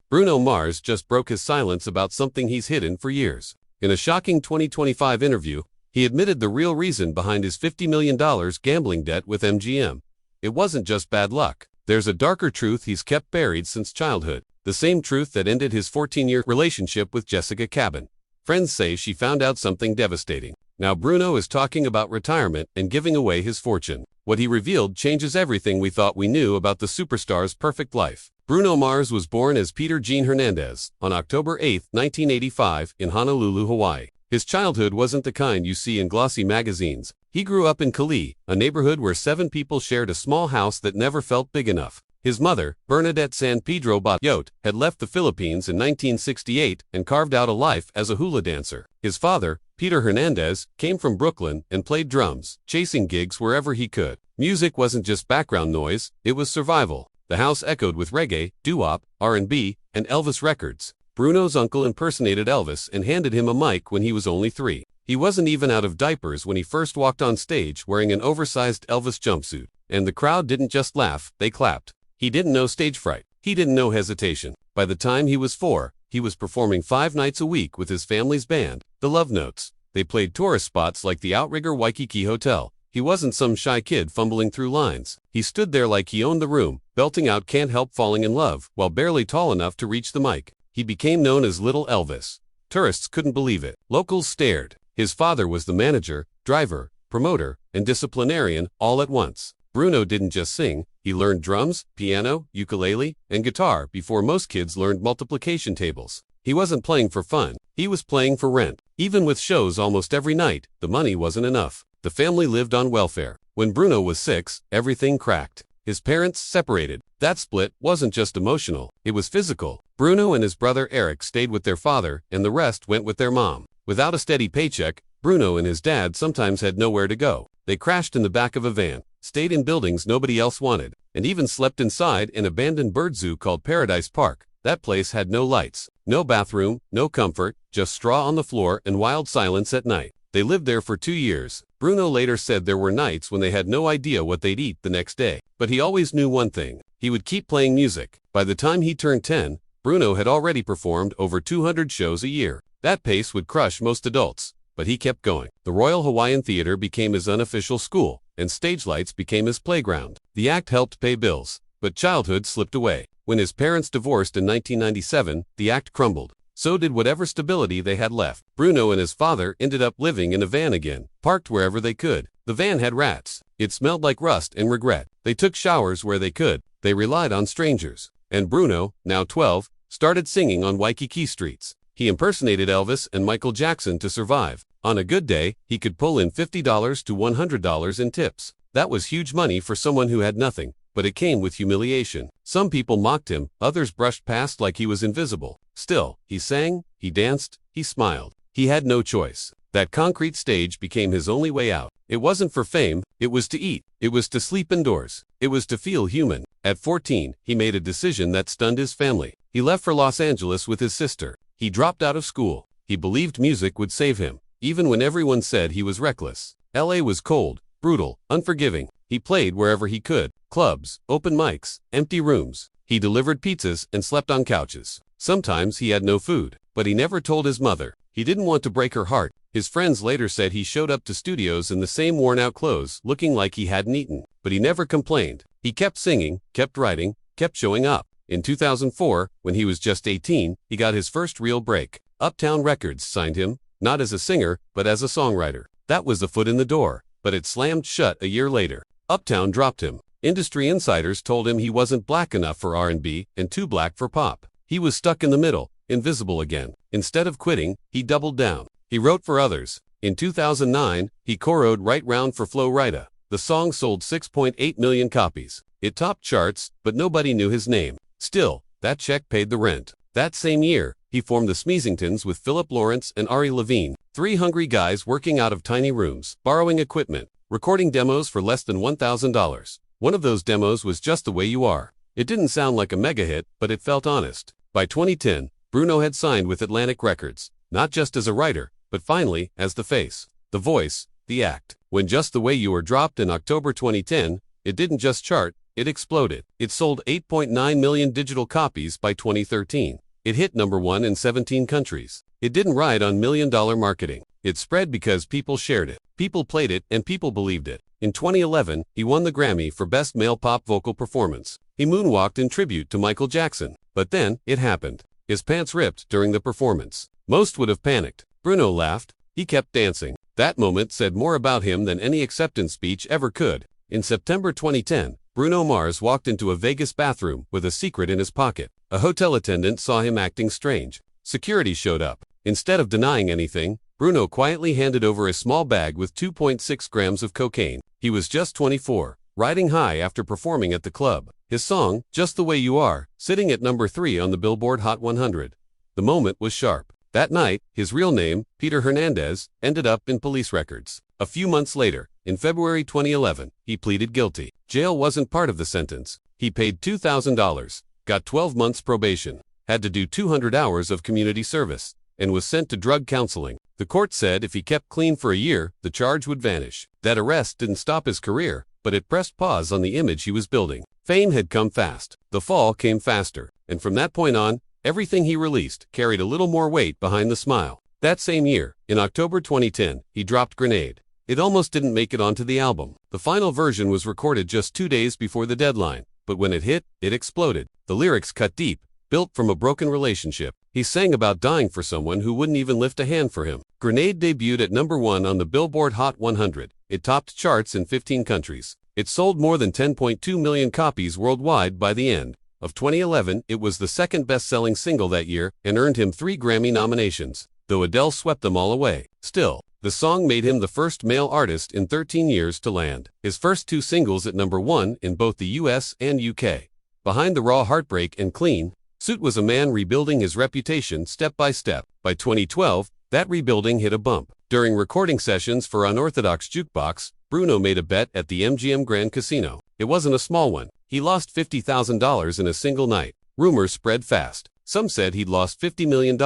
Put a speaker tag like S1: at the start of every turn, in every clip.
S1: Bruno Mars just broke his silence about something he's hidden for years. In a shocking 2025 interview, he admitted the real reason behind his $50 million gambling debt with MGM. It wasn't just bad luck. There's a darker truth he's kept buried since childhood. The same truth that ended his 14-year relationship with Jessica Caban. Friends say she found out something devastating. Now Bruno is talking about retirement and giving away his fortune. What he revealed changes everything we thought we knew about the superstar's perfect life. Bruno Mars was born as Peter Gene Hernandez on October 8, 1985, in Honolulu, Hawaii. His childhood wasn't the kind you see in glossy magazines. He grew up in Kalihi, a neighborhood where 7 people shared a small house that never felt big enough. His mother, Bernadette San Pedro Bayot, had left the Philippines in 1968 and carved out a life as a hula dancer. His father, Peter Hernandez, came from Brooklyn and played drums, chasing gigs wherever he could. Music wasn't just background noise, it was survival. The house echoed with reggae, doo-wop, R&B, and Elvis records. Bruno's uncle impersonated Elvis and handed him a mic when he was only 3. He wasn't even out of diapers when he first walked on stage wearing an oversized Elvis jumpsuit. And the crowd didn't just laugh, they clapped. He didn't know stage fright. He didn't know hesitation. By the time he was 4, he was performing 5 nights a week with his family's band, the Love Notes. They played tourist spots like the Outrigger Waikiki Hotel. He wasn't some shy kid fumbling through lines. He stood there like he owned the room, belting out Can't Help Falling in Love, while barely tall enough to reach the mic. He became known as Little Elvis. Tourists couldn't believe it. Locals stared. His father was the manager, driver, promoter, and disciplinarian all at once. Bruno didn't just sing, he learned drums, piano, ukulele, and guitar before most kids learned multiplication tables. He wasn't playing for fun, he was playing for rent. Even with shows almost every night, the money wasn't enough. The family lived on welfare. When Bruno was 6, everything cracked. His parents separated. That split wasn't just emotional, it was physical. Bruno and his brother Eric stayed with their father, and the rest went with their mom. Without a steady paycheck, Bruno and his dad sometimes had nowhere to go. They crashed in the back of a van, stayed in buildings nobody else wanted, and even slept inside an abandoned bird zoo called Paradise Park. That place had no lights, no bathroom, no comfort, just straw on the floor and wild silence at night. They lived there for 2 years. Bruno later said there were nights when they had no idea what they'd eat the next day. But he always knew one thing. He would keep playing music. By the time he turned 10, Bruno had already performed over 200 shows a year. That pace would crush most adults. But he kept going. The Royal Hawaiian Theater became his unofficial school, and stage lights became his playground. The act helped pay bills, but childhood slipped away. When his parents divorced in 1997, the act crumbled. So did whatever stability they had left. Bruno and his father ended up living in a van again, parked wherever they could. The van had rats. It smelled like rust and regret. They took showers where they could. They relied on strangers. And Bruno, now 12, started singing on Waikiki streets. He impersonated Elvis and Michael Jackson to survive. On a good day, he could pull in $50 to $100 in tips. That was huge money for someone who had nothing, but it came with humiliation. Some people mocked him, others brushed past like he was invisible. Still, he sang, he danced, he smiled. He had no choice. That concrete stage became his only way out. It wasn't for fame, it was to eat. It was to sleep indoors. It was to feel human. At 14, he made a decision that stunned his family. He left for Los Angeles with his sister. He dropped out of school. He believed music would save him, even when everyone said he was reckless. LA was cold, brutal, unforgiving. He played wherever he could. Clubs, open mics, empty rooms. He delivered pizzas and slept on couches. Sometimes he had no food, but he never told his mother. He didn't want to break her heart. His friends later said he showed up to studios in the same worn-out clothes, looking like he hadn't eaten. But he never complained. He kept singing, kept writing, kept showing up. In 2004, when he was just 18, he got his first real break. Uptown Records signed him, not as a singer, but as a songwriter. That was the foot in the door, but it slammed shut a year later. Uptown dropped him. Industry insiders told him he wasn't black enough for R&B and too black for pop. He was stuck in the middle, invisible again. Instead of quitting, he doubled down. He wrote for others. In 2009, he co-wrote Right Round for Flo Rida. The song sold 6.8 million copies. It topped charts, but nobody knew his name. Still, that check paid the rent. That same year, he formed the Smeezingtons with Philip Lawrence and Ari Levine, 3 hungry guys working out of tiny rooms, borrowing equipment, recording demos for less than $1,000. One of those demos was Just the Way You Are. It didn't sound like a mega hit, but it felt honest. By 2010, Bruno had signed with Atlantic Records, not just as a writer, but finally as the face, the voice, the act. When Just the Way You Are dropped in October 2010, it didn't just chart, it exploded. It sold 8.9 million digital copies by 2013. It hit number 1 in 17 countries. It didn't ride on million-dollar marketing. It spread because people shared it, people played it, and people believed it. In 2011, he won the Grammy for Best Male Pop Vocal Performance. He moonwalked in tribute to Michael Jackson. But then, it happened. His pants ripped during the performance. Most would have panicked. Bruno laughed. He kept dancing. That moment said more about him than any acceptance speech ever could. In September 2010, Bruno Mars walked into a Vegas bathroom with a secret in his pocket. A hotel attendant saw him acting strange. Security showed up. Instead of denying anything, Bruno quietly handed over a small bag with 2.6 grams of cocaine. He was just 24, riding high after performing at the club. His song, Just the Way You Are, sitting at number 3 on the Billboard Hot 100. The moment was sharp. That night, his real name, Peter Hernandez, ended up in police records. A few months later, in February 2011, he pleaded guilty. Jail wasn't part of the sentence. He paid $2,000, got 12 months probation, had to do 200 hours of community service, and was sent to drug counseling. The court said if he kept clean for a year, the charge would vanish. That arrest didn't stop his career, but it pressed pause on the image he was building. Fame had come fast. The fall came faster. And from that point on, everything he released carried a little more weight behind the smile. That same year, in October 2010, he dropped Grenade. It almost didn't make it onto the album. The final version was recorded just 2 days before the deadline, but when it hit, it exploded. The lyrics cut deep, built from a broken relationship. He sang about dying for someone who wouldn't even lift a hand for him. Grenade debuted at number 1 on the Billboard Hot 100. It topped charts in 15 countries. It sold more than 10.2 million copies worldwide by the end of 2011. It was the second best-selling single that year and earned him 3 Grammy nominations, though Adele swept them all away. Still, the song made him the first male artist in 13 years to land his first 2 singles at number 1 in both the US and UK. Behind the raw heartbreak and Clean, Suit was a man rebuilding his reputation step by step. By 2012, that rebuilding hit a bump. During recording sessions for Unorthodox Jukebox, Bruno made a bet at the MGM Grand Casino. It wasn't a small one. He lost $50,000 in a single night. Rumors spread fast. Some said he'd lost $50 million.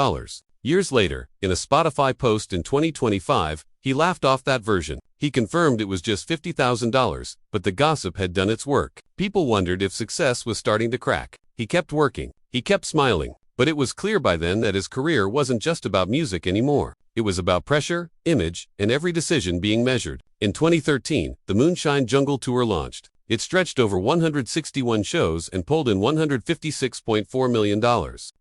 S1: Years later, in a Spotify post in 2025, he laughed off that version. He confirmed it was just $50,000, but the gossip had done its work. People wondered if success was starting to crack. He kept working. He kept smiling. But it was clear by then that his career wasn't just about music anymore. It was about pressure, image, and every decision being measured. In 2013, the Moonshine Jungle Tour launched. It stretched over 161 shows and pulled in $156.4 million.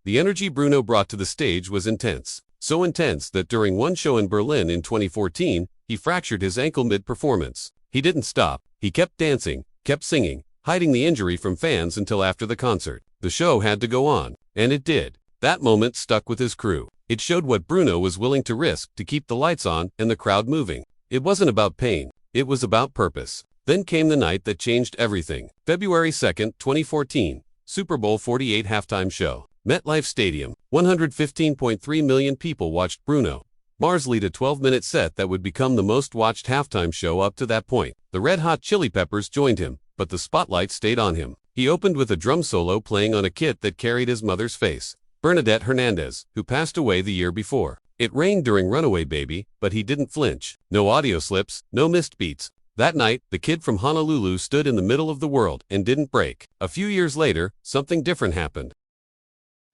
S1: The energy Bruno brought to the stage was intense. So intense that during one show in Berlin in 2014, he fractured his ankle mid-performance. He didn't stop. He kept dancing, kept singing, hiding the injury from fans until after the concert. The show had to go on, and it did. That moment stuck with his crew. It showed what Bruno was willing to risk to keep the lights on and the crowd moving. It wasn't about pain. It was about purpose. Then came the night that changed everything. February 2, 2014, Super Bowl 48 halftime show. MetLife Stadium. 115.3 million people watched Bruno Mars lead a 12-minute set that would become the most-watched halftime show up to that point. The Red Hot Chili Peppers joined him, but the spotlight stayed on him. He opened with a drum solo playing on a kit that carried his mother's face, Bernadette Hernandez, who passed away the year before. It rained during Runaway Baby, but he didn't flinch. No audio slips, no missed beats. That night, the kid from Honolulu stood in the middle of the world and didn't break. A few years later, something different happened.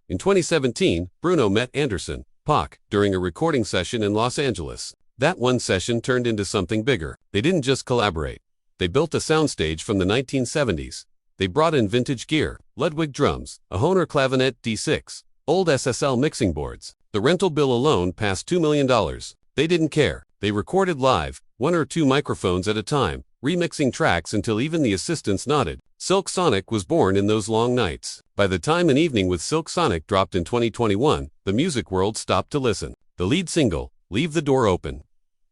S1: In 2017, Bruno met Anderson .Paak during a recording session in Los Angeles. That one session turned into something bigger. They didn't just collaborate. They built a soundstage from the 1970s. They brought in vintage gear, Ludwig drums, a Hohner clavinet D6, old SSL mixing boards. The rental bill alone passed $2 million. They didn't care. They recorded live, 1 or 2 microphones at a time, remixing tracks until even the assistants nodded. Silk Sonic was born in those long nights. By the time An Evening with Silk Sonic dropped in 2021, the music world stopped to listen. The lead single, Leave the Door Open,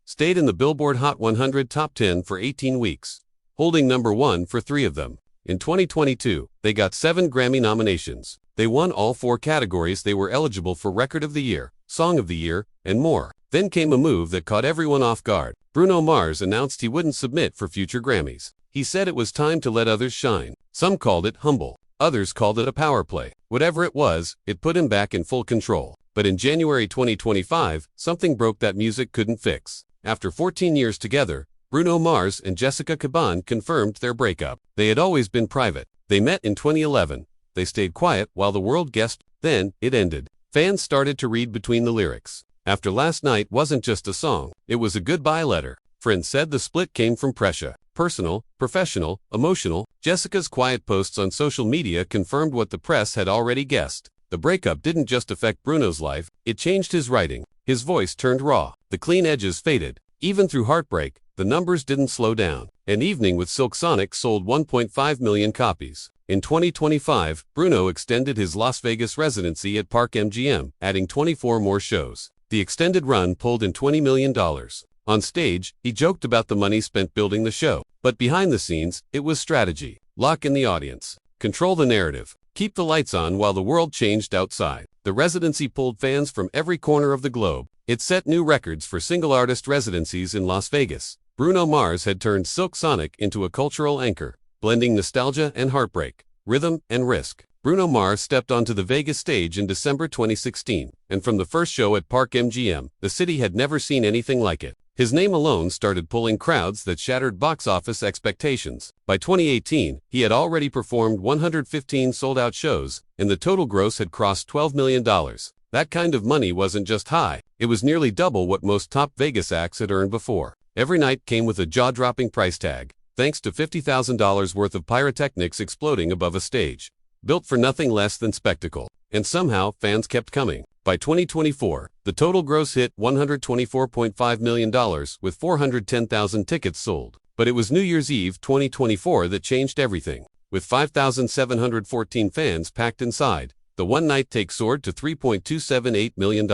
S1: stayed in the Billboard Hot 100 Top 10 for 18 weeks, holding number 1 for 3 of them. In 2022, they got 7 Grammy nominations. They won all 4 categories they were eligible for Record of the Year, Song of the Year, and more. Then came a move that caught everyone off guard. Bruno Mars announced he wouldn't submit for future Grammys. He said it was time to let others shine. Some called it humble. Others called it a power play. Whatever it was, it put him back in full control. But in January 2025, something broke that music couldn't fix. After 14 years together, Bruno Mars and Jessica Caban confirmed their breakup. They had always been private. They met in 2011. They stayed quiet while the world guessed. Then, it ended. Fans started to read between the lyrics. After last night wasn't just a song, it was a goodbye letter. Friends said the split came from pressure. Personal, professional, emotional. Jessica's quiet posts on social media confirmed what the press had already guessed. The breakup didn't just affect Bruno's life, it changed his writing. His voice turned raw. The clean edges faded. Even through heartbreak, the numbers didn't slow down. An Evening with Silk Sonic sold 1.5 million copies. In 2025, Bruno extended his Las Vegas residency at Park MGM, adding 24 more shows. The extended run pulled in $20 million. On stage, he joked about the money spent building the show. But behind the scenes, it was strategy. Lock in the audience. Control the narrative. Keep the lights on while the world changed outside. The residency pulled fans from every corner of the globe. It set new records for single artist residencies in Las Vegas. Bruno Mars had turned Silk Sonic into a cultural anchor, blending nostalgia and heartbreak, rhythm and risk. Bruno Mars stepped onto the Vegas stage in December 2016, and from the first show at Park MGM, the city had never seen anything like it. His name alone started pulling crowds that shattered box office expectations. By 2018, he had already performed 115 sold-out shows, and the total gross had crossed $12 million. That kind of money wasn't just high, it was nearly double what most top Vegas acts had earned before. Every night came with a jaw-dropping price tag, thanks to $50,000 worth of pyrotechnics exploding above a stage. Built for nothing less than spectacle. And somehow, fans kept coming. By 2024, the total gross hit $124.5 million with 410,000 tickets sold. But it was New Year's Eve 2024 that changed everything. With 5,714 fans packed inside, the one-night take soared to $3.278 million,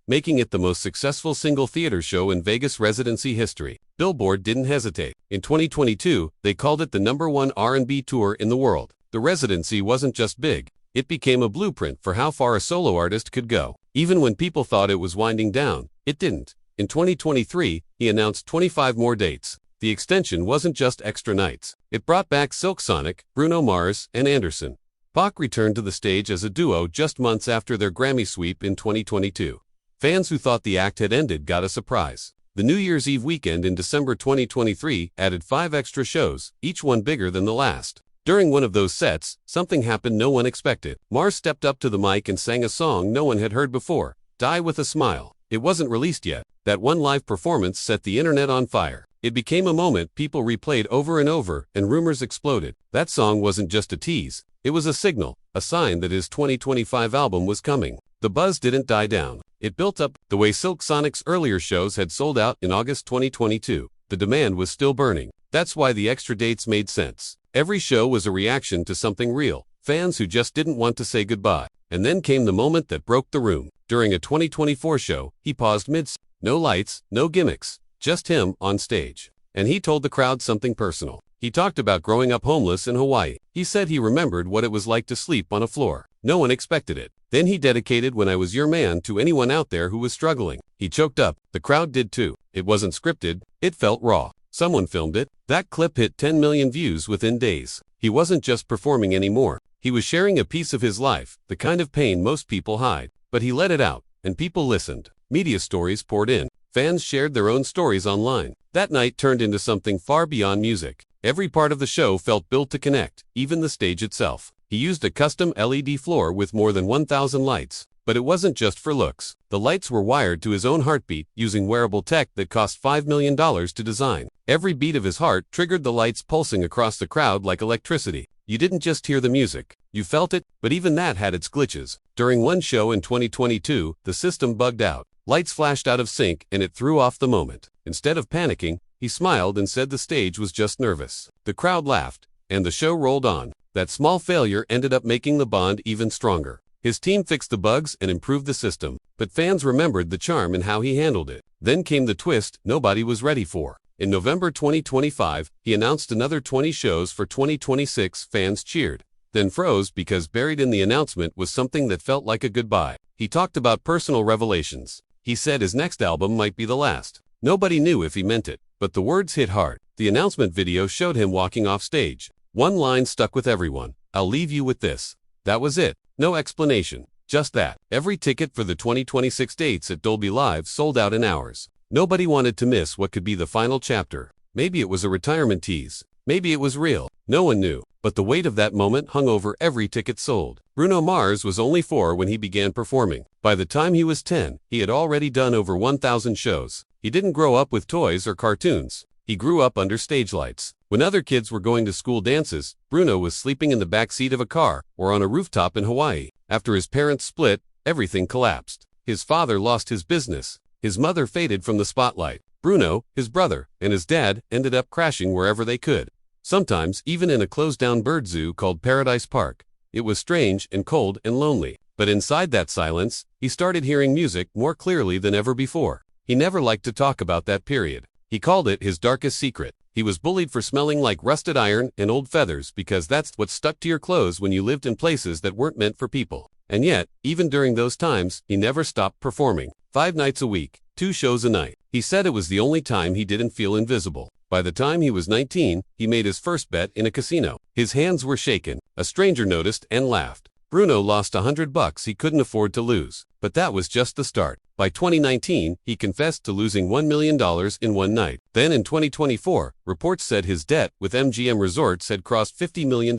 S1: making it the most successful single theater show in Vegas residency history. Billboard didn't hesitate. In 2022, they called it the #1 R&B tour in the world. The residency wasn't just big, it became a blueprint for how far a solo artist could go. Even when people thought it was winding down, it didn't. In 2023, he announced 25 more dates. The extension wasn't just extra nights. It brought back Silk Sonic, Bruno Mars, and Anderson. Pac returned to the stage as a duo just months after their Grammy sweep in 2022. Fans who thought the act had ended got a surprise. The New Year's Eve weekend in December 2023 added 5 extra shows, each one bigger than the last. During one of those sets, something happened no one expected. Mars stepped up to the mic and sang a song no one had heard before, Die With a Smile. It wasn't released yet. That one live performance set the internet on fire. It became a moment people replayed over and over, and rumors exploded. That song wasn't just a tease. It was a signal, a sign that his 2025 album was coming. The buzz didn't die down. It built up. The way Silk Sonic's earlier shows had sold out in August 2022. The demand was still burning. That's why the extra dates made sense. Every show was a reaction to something real. Fans who just didn't want to say goodbye. And then came the moment that broke the room. During a 2024 show, he paused mid-song. No lights, no gimmicks, just him on stage. And he told the crowd something personal. He talked about growing up homeless in Hawaii. He said he remembered what it was like to sleep on a floor. No one expected it. Then he dedicated When I Was Your Man to anyone out there who was struggling. He choked up. The crowd did too. It wasn't scripted. It felt raw. Someone filmed it. That clip hit 10 million views within days. He wasn't just performing anymore. He was sharing a piece of his life, the kind of pain most people hide. But he let it out, and people listened. Media stories poured in. Fans shared their own stories online. That night turned into something far beyond music. Every part of the show felt built to connect, even the stage itself. He used a custom LED floor with more than 1,000 lights. But it wasn't just for looks. The lights were wired to his own heartbeat using wearable tech that cost $5 million to design. Every beat of his heart triggered the lights pulsing across the crowd like electricity. You didn't just hear the music. You felt it, but even that had its glitches. During one show in 2022, the system bugged out. Lights flashed out of sync and it threw off the moment. Instead of panicking, he smiled and said the stage was just nervous. The crowd laughed, and the show rolled on. That small failure ended up making the bond even stronger. His team fixed the bugs and improved the system, but fans remembered the charm and how he handled it. Then came the twist nobody was ready for. In November 2025, he announced another 20 shows for 2026. Fans cheered, then froze because buried in the announcement was something that felt like a goodbye. He talked about personal revelations. He said his next album might be the last. Nobody knew if he meant it, but the words hit hard. The announcement video showed him walking off stage. One line stuck with everyone. I'll leave you with this. That was it. No explanation. Just that. Every ticket for the 2026 dates at Dolby Live sold out in hours. Nobody wanted to miss what could be the final chapter. Maybe it was a retirement tease. Maybe it was real. No one knew. But the weight of that moment hung over every ticket sold. Bruno Mars was only 4 when he began performing. By the time he was 10, he had already done over 1,000 shows. He didn't grow up with toys or cartoons. He grew up under stage lights. When other kids were going to school dances, Bruno was sleeping in the back seat of a car or on a rooftop in Hawaii. After his parents split, everything collapsed. His father lost his business. His mother faded from the spotlight. Bruno, his brother, and his dad ended up crashing wherever they could. Sometimes even in a closed-down bird zoo called Paradise Park. It was strange and cold and lonely. But inside that silence, he started hearing music more clearly than ever before. He never liked to talk about that period. He called it his darkest secret. He was bullied for smelling like rusted iron and old feathers because that's what stuck to your clothes when you lived in places that weren't meant for people. And yet, even during those times, he never stopped performing. 5 nights a week, 2 shows a night. He said it was the only time he didn't feel invisible. By the time he was 19, he made his first bet in a casino. His hands were shaken. A stranger noticed and laughed. Bruno lost $100 he couldn't afford to lose. But that was just the start. By 2019, he confessed to losing $1 million in one night. Then in 2024, reports said his debt with MGM Resorts had crossed $50 million.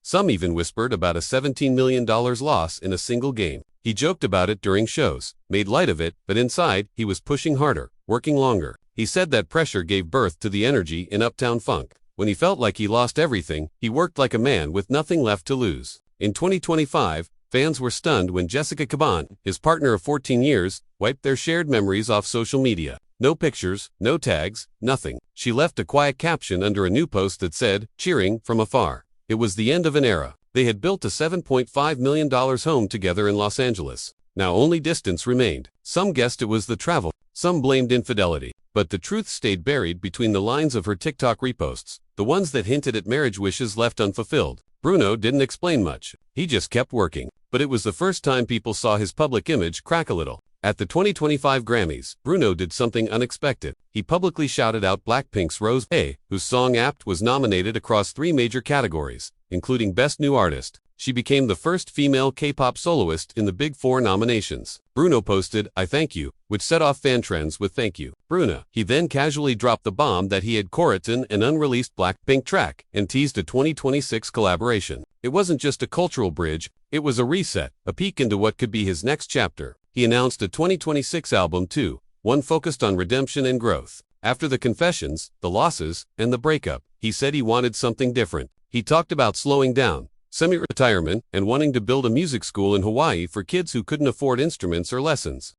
S1: Some even whispered about a $17 million loss in a single game. He joked about it during shows, made light of it, but inside, he was pushing harder, working longer. He said that pressure gave birth to the energy in Uptown Funk. When he felt like he lost everything, he worked like a man with nothing left to lose. In 2025, fans were stunned when Jessica Caban, his partner of 14 years, wiped their shared memories off social media. No pictures, no tags, nothing. She left a quiet caption under a new post that said, "Cheering from afar." It was the end of an era. They had built a $7.5 million home together in Los Angeles. Now only distance remained. Some guessed it was the travel. Some blamed infidelity. But the truth stayed buried between the lines of her TikTok reposts, the ones that hinted at marriage wishes left unfulfilled. Bruno didn't explain much. He just kept working. But it was the first time people saw his public image crack a little. At the 2025 Grammys, Bruno did something unexpected. He publicly shouted out Blackpink's Rose, whose song Apt was nominated across 3 major categories, including Best New Artist. She became the first female K-pop soloist in the Big 4 nominations. Bruno posted, "I thank you," which set off fan trends with "Thank you, Bruno." He then casually dropped the bomb that he had co-written an unreleased Blackpink track and teased a 2026 collaboration. It wasn't just a cultural bridge, it was a reset, a peek into what could be his next chapter. He announced a 2026 album too, one focused on redemption and growth. After the confessions, the losses, and the breakup, he said he wanted something different. He talked about slowing down, semi-retirement, and wanting to build a music school in Hawaii for kids who couldn't afford instruments or lessons.